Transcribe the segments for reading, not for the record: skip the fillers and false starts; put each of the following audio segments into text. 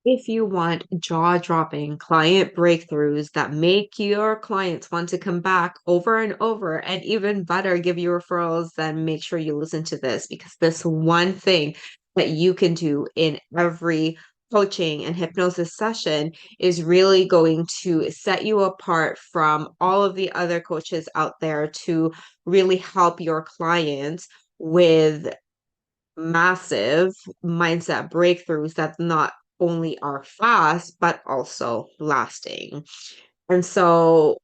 If you want jaw-dropping client breakthroughs that make your clients want to come back over and over, and even better, give you referrals, then make sure you listen to this because this one thing that you can do in every coaching and hypnosis session is really going to set you apart from all of the other coaches out there to really help your clients with massive mindset breakthroughs that not only are fast, but also lasting. And so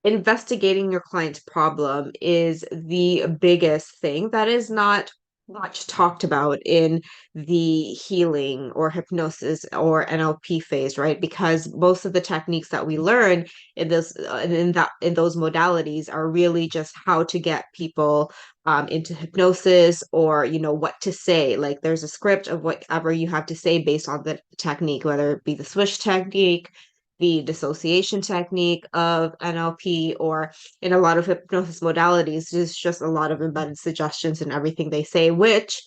investigating your client's problem is the biggest thing that is not much talked about in the healing or hypnosis or NLP phase, right? Because most of the techniques that we learn in this in those modalities are really just how to get people into hypnosis, or what to say. Like there's a script of whatever you have to say based on the technique, whether it be the swish technique, the dissociation technique of NLP, or in a lot of hypnosis modalities, there's just a lot of embedded suggestions in everything they say, which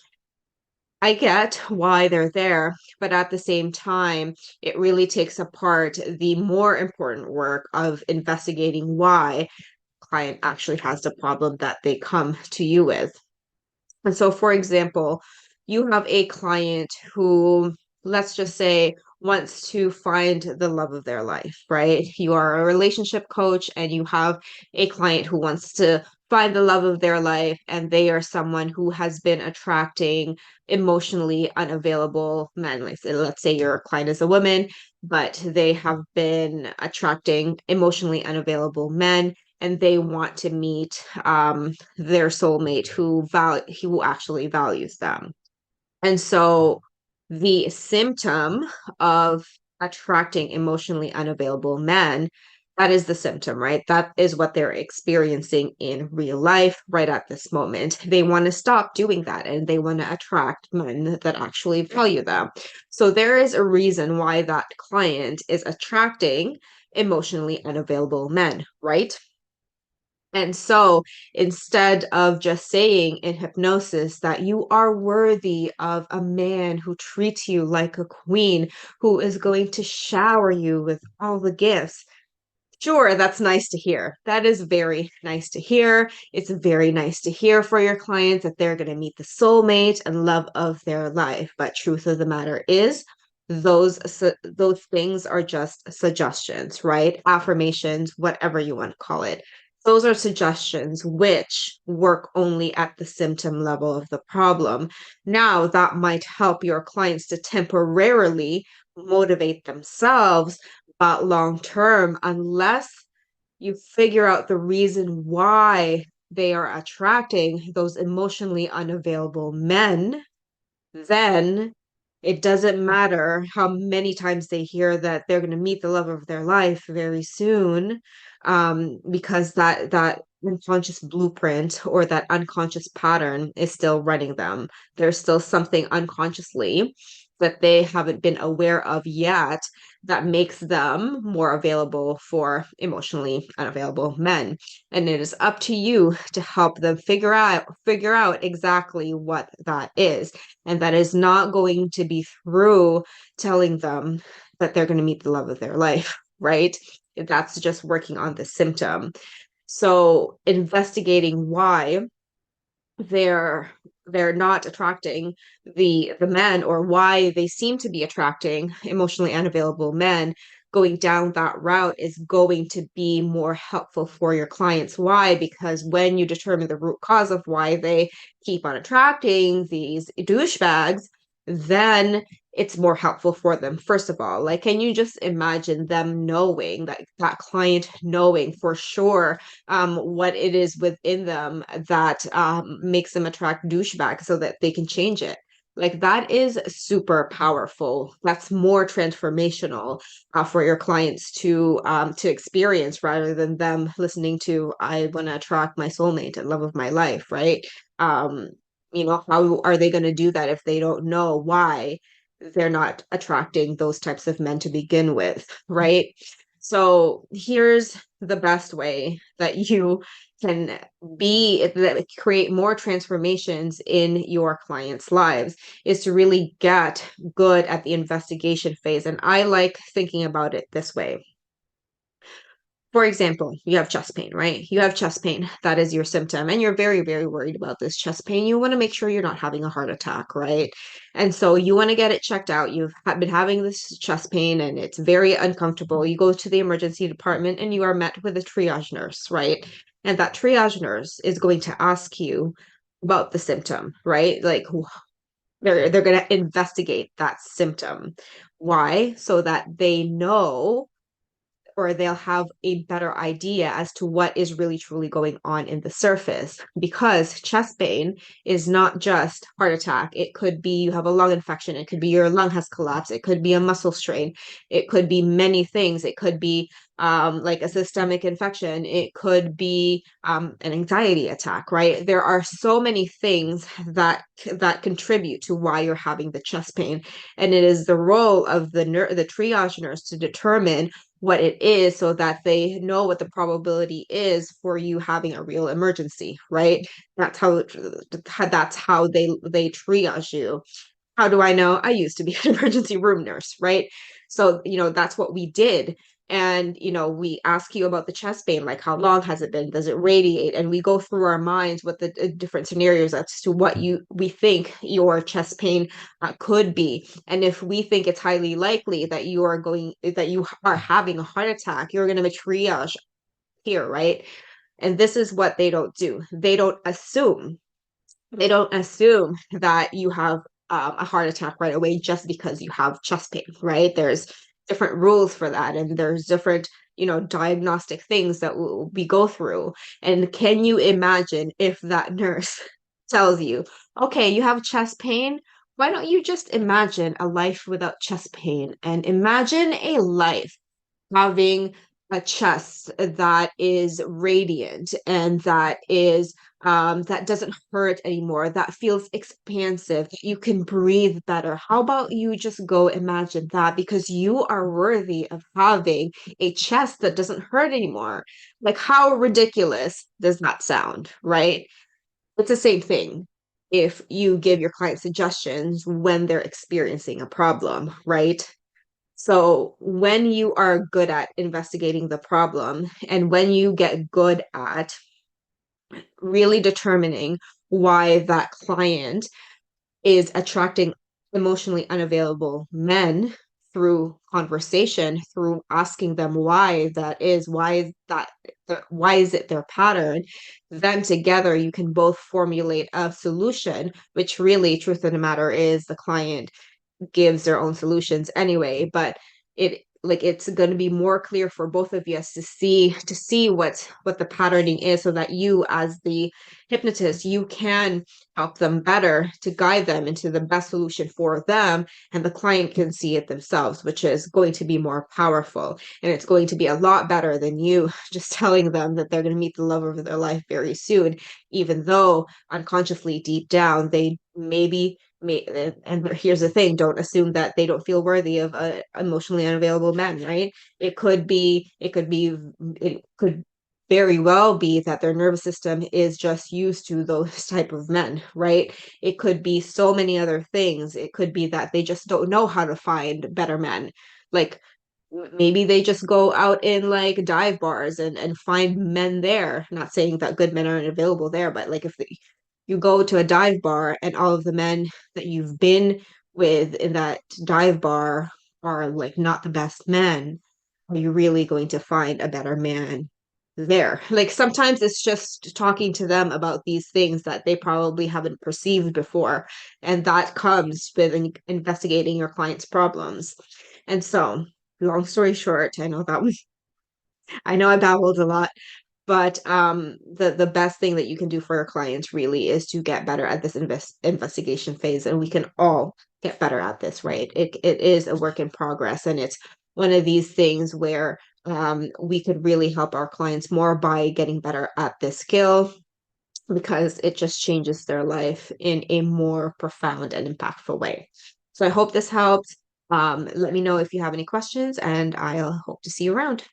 I get why they're there. But at the same time, it really takes apart the more important work of investigating why client actually has the problem that they come to you with. And so, for example, you have a client who, let's just say, wants to find the love of their life, right? You are a relationship coach and you have a client who wants to find the love of their life, and they are someone who has been attracting emotionally unavailable men. Like, let's say your client is a woman, but they have been attracting emotionally unavailable men, and they want to meet their soulmate who actually values them. And so the symptom of attracting emotionally unavailable men, that is the symptom, right? That is what they're experiencing in real life right at this moment. They want to stop doing that and they want to attract men that actually value them. So there is a reason why that client is attracting emotionally unavailable men, right? And so instead of just saying in hypnosis that you are worthy of a man who treats you like a queen, who is going to shower you with all the gifts. Sure, that's nice to hear. That is very nice to hear. It's very nice to hear for your clients that they're going to meet the soulmate and love of their life. But truth of the matter is, those things are just suggestions, right? Affirmations, whatever you want to call it. Those are suggestions which work only at the symptom level of the problem. Now, that might help your clients to temporarily motivate themselves, but long term, unless you figure out the reason why they are attracting those emotionally unavailable men, then it doesn't matter how many times they hear that they're going to meet the love of their life very soon, because that unconscious blueprint or that unconscious pattern is still running them. There's still something unconsciously that they haven't been aware of yet that makes them more available for emotionally unavailable men. And it is up to you to help them figure out exactly what that is. And that is not going to be through telling them that they're going to meet the love of their life, right? That's just working on the symptom. So investigating why they're they're not attracting the men, or why they seem to be attracting emotionally unavailable men, going down that route is going to be more helpful for your clients. Why? Because when you determine the root cause of why they keep on attracting these douchebags, then it's more helpful for them. First of all, like, can you just imagine them knowing that client knowing for sure what it is within them that makes them attract douchebags so that they can change it. Like that is super powerful. That's more transformational for your clients to experience, rather than them listening to "I want to attract my soulmate and love of my life," right? Um, how are they going to do that if they don't know why they're not attracting those types of men to begin with, right? So here's the best way that you can be that create more transformations in your clients' lives is to really get good at the investigation phase. And I like thinking about it this way. For example, you have chest pain, right? You have chest pain. That is your symptom. And you're very, very worried about this chest pain. You want to make sure you're not having a heart attack, right? And so you want to get it checked out. You've been having this chest pain and it's very uncomfortable. You go to the emergency department and you are met with a triage nurse, right? And that triage nurse is going to ask you about the symptom, right? Like they're going to investigate that symptom. Why? So that they know, or they'll have a better idea as to what is really truly going on in the surface. Because chest pain is not just heart attack. It could be you have a lung infection. It could be your lung has collapsed. It could be a muscle strain. It could be many things. It could be like a systemic infection. It could be an anxiety attack, right? There are so many things that contribute to why you're having the chest pain, and it is the role of the triage nurse to determine what it is so that they know what the probability is for you having a real emergency, right? That's how they triage you. How do I know? I used to be an emergency room nurse, right? So, that's what we did. And, we ask you about the chest pain, like how long has it been? Does it radiate? And we go through our minds with the different scenarios as to what we think your chest pain could be. And if we think it's highly likely that you are having a heart attack, you're going to triage here, right? And this is what they don't do. They don't assume that you have a heart attack right away just because you have chest pain, right? There's different rules for that, and there's different, diagnostic things that we go through. And can you imagine if that nurse tells you, okay, you have chest pain? Why don't you just imagine a life without chest pain and imagine a life having a chest that is radiant and that doesn't hurt anymore, that feels expansive, that you can breathe better. How about you just go imagine that, because you are worthy of having a chest that doesn't hurt anymore. Like, how ridiculous does that sound, right? It's the same thing if you give your client suggestions when they're experiencing a problem, right? So when you are good at investigating the problem and when you get good at really determining why that client is attracting emotionally unavailable men through conversation, through asking them why is it their pattern, then together you can both formulate a solution, which really, truth of the matter is, the client gives their own solutions anyway, but it's going to be more clear for both of you to see what the patterning is, so that you, as the hypnotist, you can help them better to guide them into the best solution for them, and the client can see it themselves, which is going to be more powerful, and it's going to be a lot better than you just telling them that they're going to meet the love of their life very soon, even though unconsciously deep down they maybe and here's the thing, don't assume that they don't feel worthy of emotionally unavailable men, right? It could very well be that their nervous system is just used to those type of men, right? It could be so many other things. It could be that they just don't know how to find better men. Like, maybe they just go out in like dive bars and find men there. Not saying that good men aren't available there, but like if you go to a dive bar and all of the men that you've been with in that dive bar are like not the best men, are you really going to find a better man there? Like, sometimes it's just talking to them about these things that they probably haven't perceived before. And that comes with investigating your client's problems. And so, long story short, I know I babbled a lot, but the best thing that you can do for your clients really is to get better at this investigation phase, and we can all get better at this, right? It is a work in progress, and it's one of these things where we could really help our clients more by getting better at this skill, because it just changes their life in a more profound and impactful way. So I hope this helps. Let me know if you have any questions, and I'll hope to see you around.